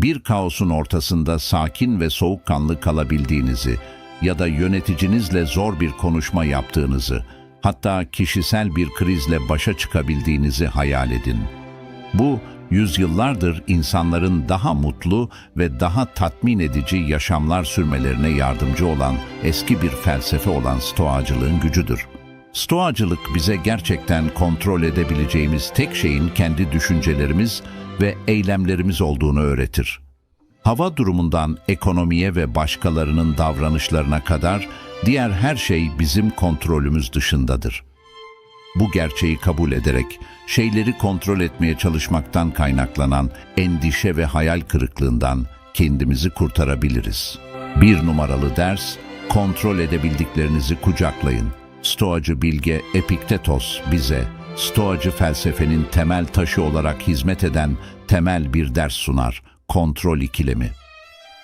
Bir kaosun ortasında sakin ve soğukkanlı kalabildiğinizi ya da yöneticinizle zor bir konuşma yaptığınızı, hatta kişisel bir krizle başa çıkabildiğinizi hayal edin. Bu, yüzyıllardır insanların daha mutlu ve daha tatmin edici yaşamlar sürmelerine yardımcı olan eski bir felsefe olan Stoacılığın gücüdür. Stoacılık bize gerçekten kontrol edebileceğimiz tek şeyin kendi düşüncelerimiz ve eylemlerimiz olduğunu öğretir. Hava durumundan ekonomiye ve başkalarının davranışlarına kadar diğer her şey bizim kontrolümüz dışındadır. Bu gerçeği kabul ederek şeyleri kontrol etmeye çalışmaktan kaynaklanan endişe ve hayal kırıklığından kendimizi kurtarabiliriz. 1 numaralı ders, kontrol edebildiklerinizi kucaklayın. Stoacı bilge Epiktetos bize, Stoacı felsefenin temel taşı olarak hizmet eden temel bir ders sunar, kontrol ikilemi.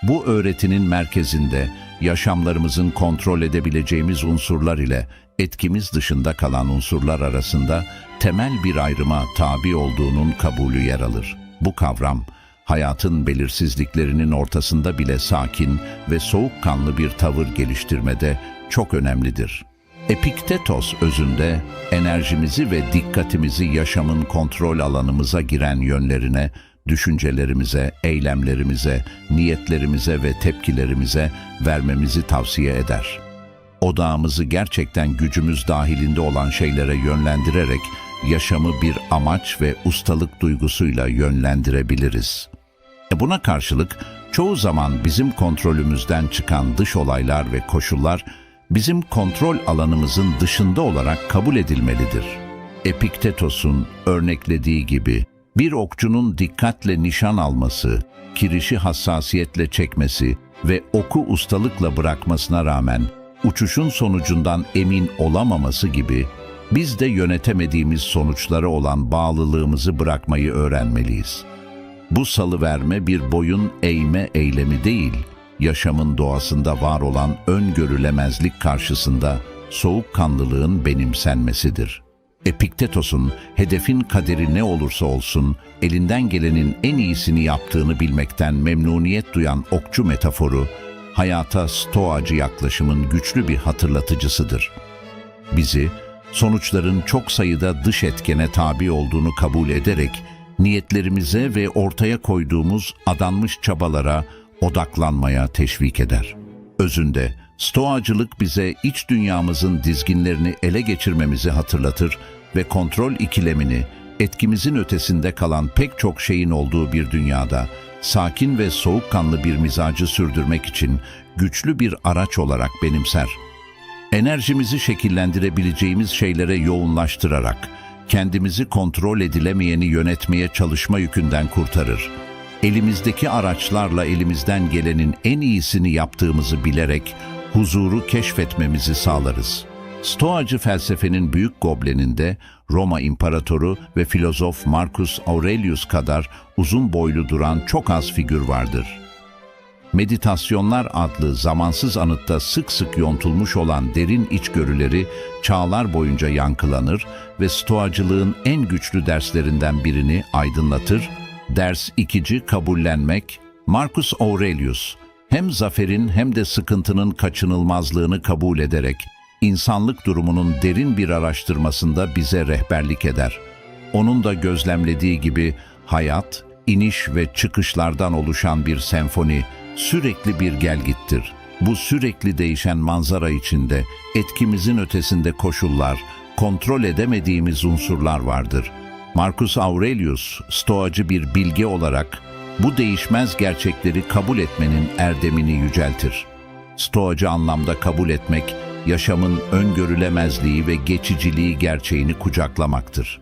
Bu öğretinin merkezinde yaşamlarımızın kontrol edebileceğimiz unsurlar ile etkimiz dışında kalan unsurlar arasında temel bir ayrıma tabi olduğunun kabulü yer alır. Bu kavram, hayatın belirsizliklerinin ortasında bile sakin ve soğukkanlı bir tavır geliştirmede çok önemlidir. Epiktetos özünde enerjimizi ve dikkatimizi yaşamın kontrol alanımıza giren yönlerine, düşüncelerimize, eylemlerimize, niyetlerimize ve tepkilerimize vermemizi tavsiye eder. Odağımızı gerçekten gücümüz dahilinde olan şeylere yönlendirerek yaşamı bir amaç ve ustalık duygusuyla yönlendirebiliriz. Buna karşılık çoğu zaman bizim kontrolümüzden çıkan dış olaylar ve koşullar bizim kontrol alanımızın dışında olarak kabul edilmelidir. Epiktetos'un örneklediği gibi bir okçunun dikkatle nişan alması, kirişi hassasiyetle çekmesi ve oku ustalıkla bırakmasına rağmen uçuşun sonucundan emin olamaması gibi biz de yönetemediğimiz sonuçlara olan bağlılığımızı bırakmayı öğrenmeliyiz. Bu salıverme bir boyun eğme eylemi değil, yaşamın doğasında var olan öngörülemezlik karşısında soğukkanlılığın benimsenmesidir. Epiktetos'un hedefin kaderi ne olursa olsun elinden gelenin en iyisini yaptığını bilmekten memnuniyet duyan okçu metaforu, hayata stoacı yaklaşımın güçlü bir hatırlatıcısıdır. Bizi, sonuçların çok sayıda dış etkene tabi olduğunu kabul ederek, niyetlerimize ve ortaya koyduğumuz adanmış çabalara odaklanmaya teşvik eder. Özünde, stoacılık bize iç dünyamızın dizginlerini ele geçirmemizi hatırlatır ve kontrol ikilemini, etkimizin ötesinde kalan pek çok şeyin olduğu bir dünyada, sakin ve soğukkanlı bir mizacı sürdürmek için güçlü bir araç olarak benimser. Enerjimizi şekillendirebileceğimiz şeylere yoğunlaştırarak, kendimizi kontrol edilemeyeni yönetmeye çalışma yükünden kurtarır. Elimizdeki araçlarla elimizden gelenin en iyisini yaptığımızı bilerek huzuru keşfetmemizi sağlarız. Stoacı felsefenin büyük gobleninde Roma İmparatoru ve filozof Marcus Aurelius kadar uzun boylu duran çok az figür vardır. Meditasyonlar adlı zamansız anıtta sık sık yontulmuş olan derin içgörüleri çağlar boyunca yankılanır ve stoacılığın en güçlü derslerinden birini aydınlatır. Ders 2. Kabullenmek. Marcus Aurelius, hem zaferin hem de sıkıntının kaçınılmazlığını kabul ederek, insanlık durumunun derin bir araştırmasında bize rehberlik eder. Onun da gözlemlediği gibi hayat, iniş ve çıkışlardan oluşan bir senfoni, sürekli bir gelgittir. Bu sürekli değişen manzara içinde etkimizin ötesinde koşullar, kontrol edemediğimiz unsurlar vardır. Marcus Aurelius, stoacı bir bilge olarak bu değişmez gerçekleri kabul etmenin erdemini yüceltir. Stoacı anlamda kabul etmek, yaşamın öngörülemezliği ve geçiciliği gerçeğini kucaklamaktır.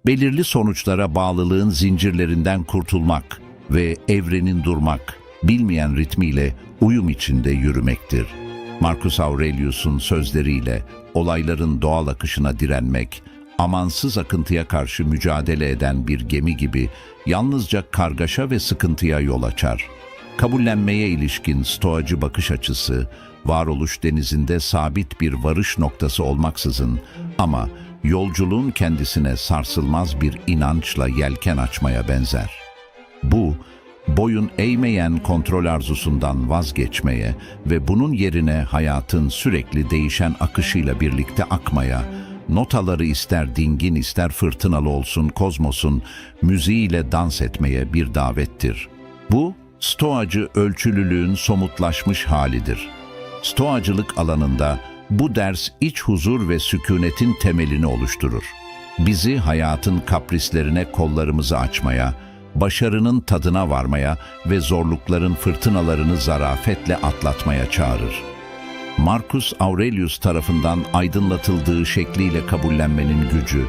Belirli sonuçlara bağlılığın zincirlerinden kurtulmak ve evrenin durmak, bilmeyen ritmiyle uyum içinde yürümektir. Marcus Aurelius'un sözleriyle olayların doğal akışına direnmek, amansız akıntıya karşı mücadele eden bir gemi gibi yalnızca kargaşa ve sıkıntıya yol açar. Kabullenmeye ilişkin stoacı bakış açısı, varoluş denizinde sabit bir varış noktası olmaksızın ama yolculuğun kendisine sarsılmaz bir inançla yelken açmaya benzer. Bu, boyun eğmeyen kontrol arzusundan vazgeçmeye ve bunun yerine hayatın sürekli değişen akışıyla birlikte akmaya, notaları ister dingin ister fırtınalı olsun kozmosun müziğiyle dans etmeye bir davettir. Bu, Stoacı ölçülülüğün somutlaşmış halidir. Stoacılık alanında bu ders iç huzur ve sükunetin temelini oluşturur. Bizi hayatın kaprislerine kollarımızı açmaya, başarının tadına varmaya ve zorlukların fırtınalarını zarafetle atlatmaya çağırır. Marcus Aurelius tarafından aydınlatıldığı şekliyle kabullenmenin gücü,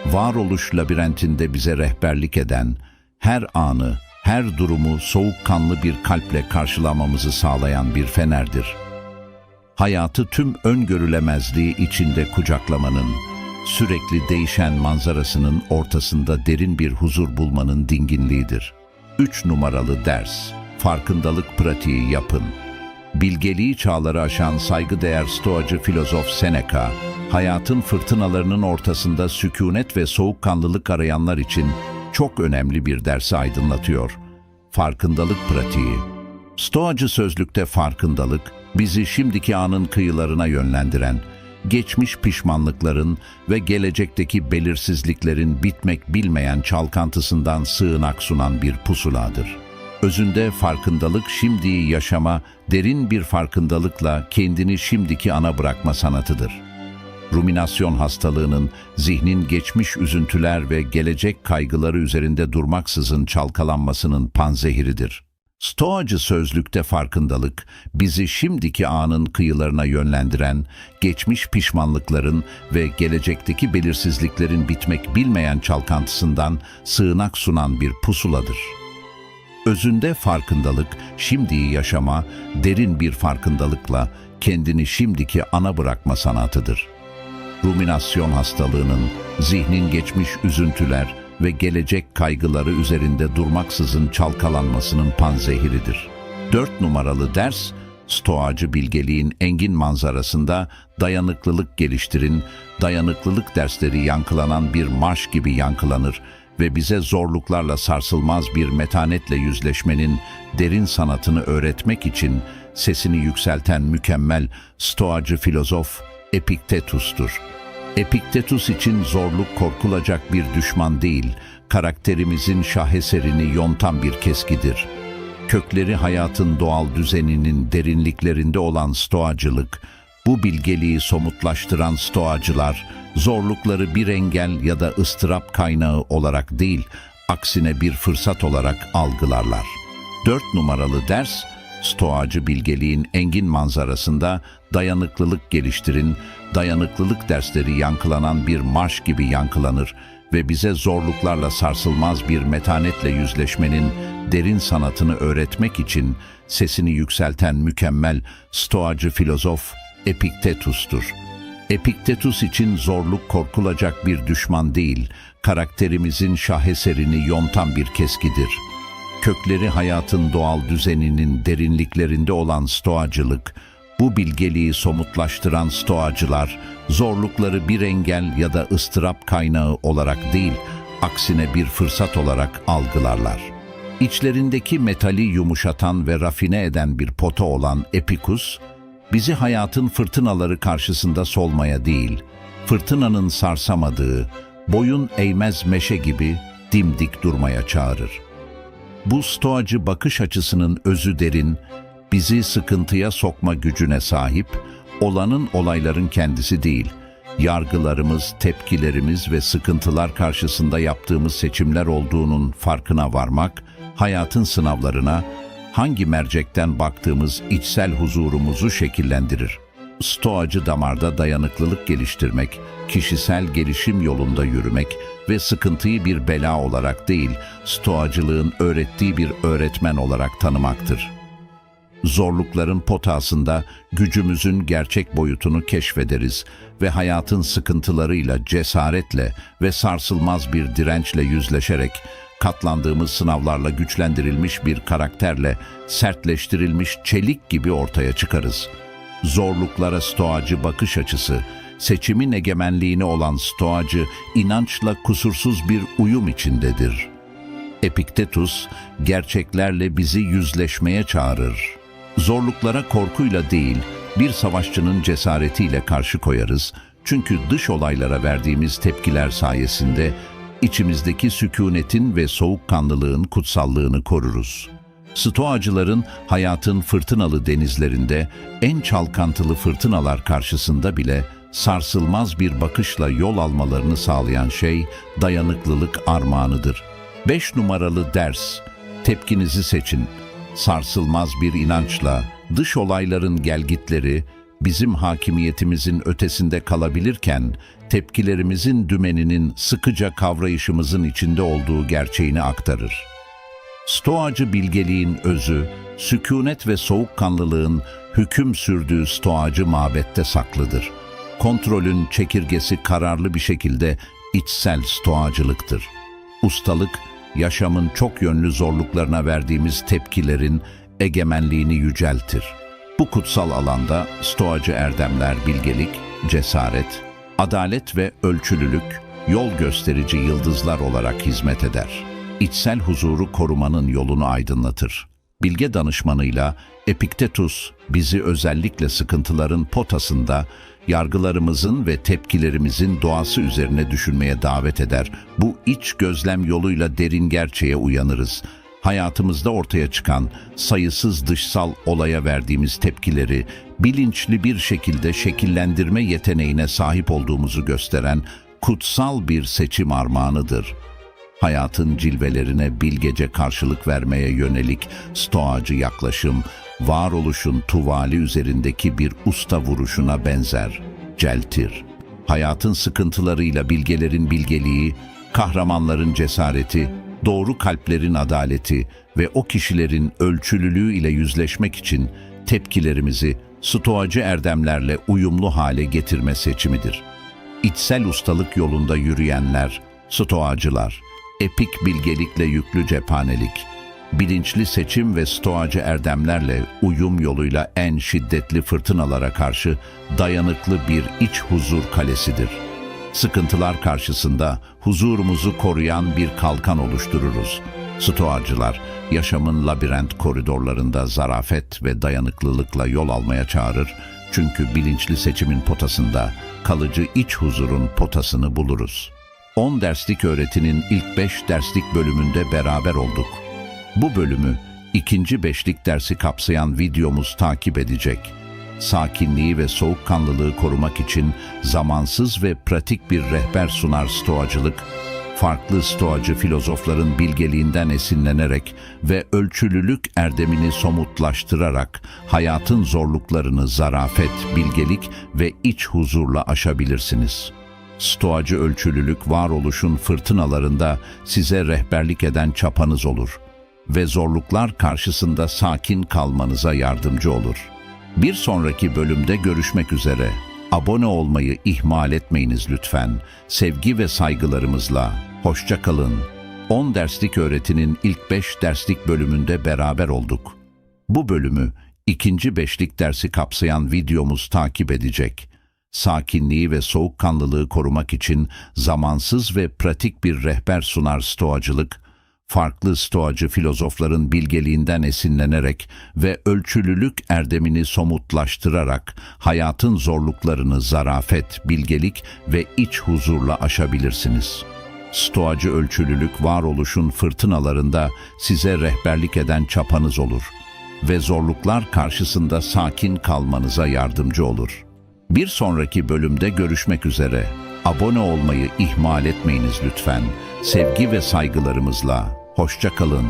varoluş labirentinde bize rehberlik eden, her anı, her durumu soğukkanlı bir kalple karşılamamızı sağlayan bir fenerdir. Hayatı tüm öngörülemezliği içinde kucaklamanın, sürekli değişen manzarasının ortasında derin bir huzur bulmanın dinginliğidir. 3 numaralı ders, farkındalık pratiği yapın. Bilgeliği çağları aşan saygıdeğer Stoacı filozof Seneca, hayatın fırtınalarının ortasında sükunet ve soğukkanlılık arayanlar için çok önemli bir dersi aydınlatıyor. Farkındalık pratiği. Stoacı sözlükte farkındalık, bizi şimdiki anın kıyılarına yönlendiren, geçmiş pişmanlıkların ve gelecekteki belirsizliklerin bitmek bilmeyen çalkantısından sığınak sunan bir pusuladır. Özünde farkındalık şimdiyi yaşama, derin bir farkındalıkla kendini şimdiki ana bırakma sanatıdır. Ruminasyon hastalığının zihnin geçmiş üzüntüler ve gelecek kaygıları üzerinde durmaksızın çalkalanmasının panzehiridir. Stoacı sözlükte farkındalık, bizi şimdiki anın kıyılarına yönlendiren, geçmiş pişmanlıkların ve gelecekteki belirsizliklerin bitmek bilmeyen çalkantısından sığınak sunan bir pusuladır. Özünde farkındalık, şimdiyi yaşama, derin bir farkındalıkla kendini şimdiki ana bırakma sanatıdır. Ruminasyon hastalığının, zihnin geçmiş üzüntüler ve gelecek kaygıları üzerinde durmaksızın çalkalanmasının panzehiridir. 4 numaralı ders, Stoacı bilgeliğin engin manzarasında dayanıklılık geliştirin, dayanıklılık dersleri yankılanan bir marş gibi yankılanır ve bize zorluklarla sarsılmaz bir metanetle yüzleşmenin derin sanatını öğretmek için sesini yükselten mükemmel Stoacı filozof Epiktetus'tur. Epiktetus için zorluk korkulacak bir düşman değil, karakterimizin şaheserini yontan bir keskidir. Kökleri hayatın doğal düzeninin derinliklerinde olan stoacılık, bu bilgeliği somutlaştıran stoacılar, zorlukları bir engel ya da ıstırap kaynağı olarak değil, aksine bir fırsat olarak algılarlar. 4 numaralı ders, Stoacı bilgeliğin engin manzarasında dayanıklılık geliştirin, dayanıklılık dersleri yankılanan bir marş gibi yankılanır ve bize zorluklarla sarsılmaz bir metanetle yüzleşmenin derin sanatını öğretmek için sesini yükselten mükemmel Stoacı filozof Epiktetus'tur. Epiktetus için zorluk korkulacak bir düşman değil, karakterimizin şaheserini yontan bir keskidir. Kökleri hayatın doğal düzeninin derinliklerinde olan stoacılık, bu bilgeliği somutlaştıran stoacılar, zorlukları bir engel ya da ıstırap kaynağı olarak değil, aksine bir fırsat olarak algılarlar. İçlerindeki metali yumuşatan ve rafine eden bir pota olan Epikus, bizi hayatın fırtınaları karşısında solmaya değil, fırtınanın sarsamadığı, boyun eğmez meşe gibi dimdik durmaya çağırır. Bu stoacı bakış açısının özü derin, bizi sıkıntıya sokma gücüne sahip, olanın olayların kendisi değil, yargılarımız, tepkilerimiz ve sıkıntılar karşısında yaptığımız seçimler olduğunun farkına varmak, hayatın sınavlarına, hangi mercekten baktığımız içsel huzurumuzu şekillendirir. Stoacı damarda dayanıklılık geliştirmek, kişisel gelişim yolunda yürümek ve sıkıntıyı bir bela olarak değil, stoacılığın öğrettiği bir öğretmen olarak tanımaktır. Zorlukların potasında gücümüzün gerçek boyutunu keşfederiz ve hayatın sıkıntılarıyla cesaretle ve sarsılmaz bir dirençle yüzleşerek, katlandığımız sınavlarla güçlendirilmiş bir karakterle sertleştirilmiş çelik gibi ortaya çıkarız. Zorluklara stoacı bakış açısı, seçimin egemenliğine olan stoacı inançla kusursuz bir uyum içindedir. Epiktetus, gerçeklerle bizi yüzleşmeye çağırır. Zorluklara korkuyla değil, bir savaşçının cesaretiyle karşı koyarız. Çünkü dış olaylara verdiğimiz tepkiler sayesinde içimizdeki sükunetin ve soğukkanlılığın kutsallığını koruruz. Stoacıların hayatın fırtınalı denizlerinde, en çalkantılı fırtınalar karşısında bile sarsılmaz bir bakışla yol almalarını sağlayan şey dayanıklılık armağanıdır. 5 numaralı ders: tepkinizi seçin. Sarsılmaz bir inançla dış olayların gelgitleri bizim hakimiyetimizin ötesinde kalabilirken, tepkilerimizin dümeninin sıkıca kavrayışımızın içinde olduğu gerçeğini aktarır. Stoacı bilgeliğin özü, sükunet ve soğukkanlılığın hüküm sürdüğü stoacı mabette saklıdır. Kontrolün çekirgesi kararlı bir şekilde içsel stoacılıktır. Ustalık, yaşamın çok yönlü zorluklarına verdiğimiz tepkilerin egemenliğini yüceltir. Bu kutsal alanda stoacı erdemler bilgelik, cesaret, adalet ve ölçülülük, yol gösterici yıldızlar olarak hizmet eder. İçsel huzuru korumanın yolunu aydınlatır. Bilge danışmanıyla Epiktetus bizi özellikle sıkıntıların potasında yargılarımızın ve tepkilerimizin doğası üzerine düşünmeye davet eder. Bu iç gözlem yoluyla derin gerçeğe uyanırız. Hayatımızda ortaya çıkan sayısız dışsal olaya verdiğimiz tepkileri bilinçli bir şekilde şekillendirme yeteneğine sahip olduğumuzu gösteren kutsal bir seçim armağanıdır. Hayatın cilvelerine bilgece karşılık vermeye yönelik stoacı yaklaşım, varoluşun tuvali üzerindeki bir usta vuruşuna benzer, celtir. Hayatın sıkıntılarıyla bilgelerin bilgeliği, kahramanların cesareti, doğru kalplerin adaleti ve o kişilerin ölçülülüğü ile yüzleşmek için tepkilerimizi stoacı erdemlerle uyumlu hale getirme seçimidir. İçsel ustalık yolunda yürüyenler, stoacılar, epik bilgelikle yüklü cephanelik, bilinçli seçim ve stoacı erdemlerle uyum yoluyla en şiddetli fırtınalara karşı dayanıklı bir iç huzur kalesidir. Sıkıntılar karşısında huzurumuzu koruyan bir kalkan oluştururuz. Stoacılar, yaşamın labirent koridorlarında zarafet ve dayanıklılıkla yol almaya çağırır. Çünkü bilinçli seçimin potasında kalıcı iç huzurun potasını buluruz. 10 derslik öğretinin ilk 5 derslik bölümünde beraber olduk. Bu bölümü ikinci 5'lik dersi kapsayan videomuz takip edecek. Sakinliği ve soğukkanlılığı korumak için zamansız ve pratik bir rehber sunar stoacılık, farklı stoacı filozofların bilgeliğinden esinlenerek ve ölçülülük erdemini somutlaştırarak hayatın zorluklarını zarafet, bilgelik ve iç huzurla aşabilirsiniz. Stoacı ölçülülük varoluşun fırtınalarında size rehberlik eden çapanız olur ve zorluklar karşısında sakin kalmanıza yardımcı olur. Bir sonraki bölümde görüşmek üzere. Abone olmayı ihmal etmeyiniz lütfen. Sevgi ve saygılarımızla. Hoşça kalın. 10 derslik öğretinin ilk 5 derslik bölümünde beraber olduk. Bu bölümü ikinci 5'lik dersi kapsayan videomuz takip edecek. Sakinliği ve soğukkanlılığı korumak için zamansız ve pratik bir rehber sunar stoacılık, farklı stoacı filozofların bilgeliğinden esinlenerek ve ölçülülük erdemini somutlaştırarak hayatın zorluklarını zarafet, bilgelik ve iç huzurla aşabilirsiniz. Stoacı ölçülülük varoluşun fırtınalarında size rehberlik eden çapanız olur ve zorluklar karşısında sakin kalmanıza yardımcı olur. Bir sonraki bölümde görüşmek üzere. Abone olmayı ihmal etmeyiniz lütfen. Sevgi ve saygılarımızla. Hoşça kalın.